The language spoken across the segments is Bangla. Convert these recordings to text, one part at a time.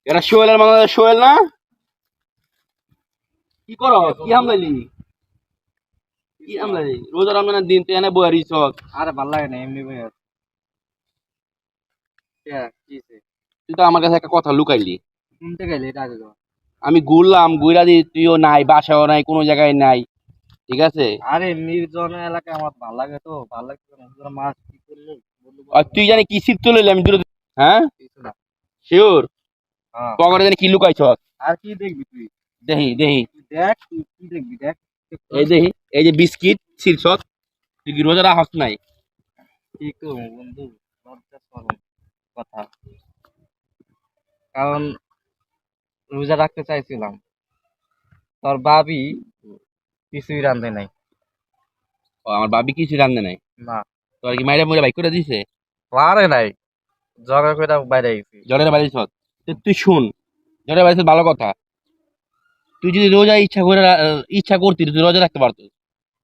এরা সোহেলের মানে সোহেল না? কি করো? কি হামলাইলি? কি হামলাইলি? রোজা রমজানের দিন তুই এনে বইয়া রিছত। আরে ভাল লাগে না এমনি ভাই তুই তো আমার কাছে একটা কথা লুকাইলি। শুনতে গেলে এটা আগে কর। আমি ঘুরলাম, ঘুরা দি তুইও নাই, বাসাও নাই, কোনো জায়গায় নাই। ঠিক আছে? আরে নির্জন এলাকা আমার ভাল লাগে তো ভাল লাগে মাছ কি করলে বন্ধু আর বান্ধব তুই জানি কি সিট তুলে আমি দূরে। হ্যাঁ, কিছু না। শিওর? হ্যাঁ পকেটে জানি কি লুকাইছ? আর কি দেখবি তুই দেখি দেখি। তুই দেখ তুই কি দেখবি দেখ এই দেখি, এই যে বিস্কিট শীর্ষক। তুই কি রোজা রাখস নাই? কি করবো বন্ধু লজ্জা শরম কথা কারণ রোজা রাখতে চাইছিলাম তোর ভাবি কিছুই রান্ধে নাই ও, আমার ভাবি কিছু রান্ধে নাই? না তোর কি মাইরা মুইরা বাইক করে দিছে? পারে নাই জগা করে বাইরে গেছি জলের বাড়ি ছ। তুই শুন, জলের বাড়ি ভালো কথা। তুই যদি রোজা ইচ্ছা করে ইচ্ছা করতি তুই রোজা রাখতে পারতো।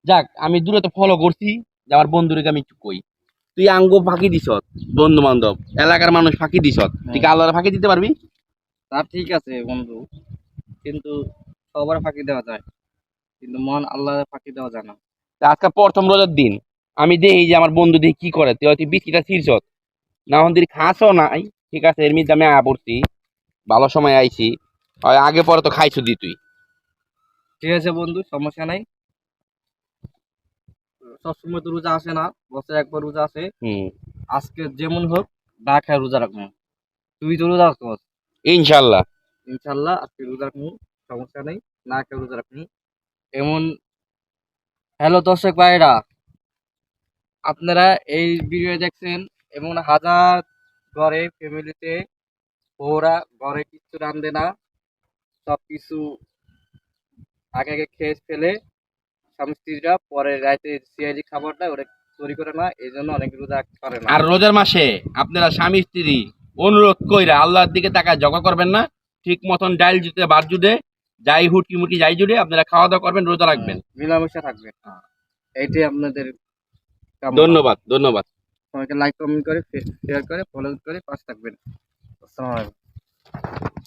যাক, আমি দূরে তো ফলো করছি যে আমার বন্ধুদেরকে আমি কই, তুই আঙ্গ ফাঁকি দিছ, বন্ধু বান্ধব এলাকার মানুষ ফাঁকি দিছ, তুই কি আল্লাহর ফাঁকি দিতে পারবি? তা ঠিক আছে বন্ধু কিন্তু সবার ফাঁকি দেওয়া যায় কিন্তু মন আল্লাহর ফাঁকি দেওয়া যায় না তা আজকে প্রথম রোজার দিন, আমি দেখি যে আমার বন্ধু দেখি কি করে, তুই হয়তো বিস্কিটা ছিড়ছ না, হন্দির খাসও নাই। ঠিক আছে, এর মধ্যে আমি পড়ছি, ভালো সময় আইছি, হয় আগে পরে তো খাইছো দি তুই। ঠিক আছে বন্ধু সমস্যা নাই সবসময় তো রোজা আসে না বছরে একবার রোজা আসে হুম। আজকে যেমন হোক না খায় রোজা রাখবো তুই তো রোজা রাখবো ইনশাল্লাহ। ইনশাল্লাহ আজকে রোজা রাখবো সমস্যা নেই না খেয়ে রোজা রাখবো এমন হ্যালো দর্শক ভাইরা আপনারা এই ভিডিও দেখছেন এমন হাজার ঘরে ফ্যামিলিতে ওরা ঘরে কিচ্ছু রান্ধে না সবকিছু আগে আগে খেয়ে ফেলে স্বামী স্ত্রীরা পরে রাতে সিআইডি খাবারটা ওরা তৈরি করে না এই জন্য অনেক রোজা রাখতে পারে না আর রোজার মাসে আপনারা স্বামী স্ত্রী অনুরোধ কইরা আল্লাহর দিকে তাকায় জগা করবেন না, ঠিক মতন ডাইল জুতে ভাত জুড়ে যাই হুটকি মুটকি যাই জুড়ে আপনারা খাওয়া দাওয়া করবেন, রোজা রাখবেন। মিলামিশা থাকবে এইটাই আপনাদের কামনা ধন্যবাদ, ধন্যবাদ। সবাইকে লাইক কমেন্ট করে শেয়ার করে ফলো করে পাশে থাকবেন আসসালামু আলাইকুম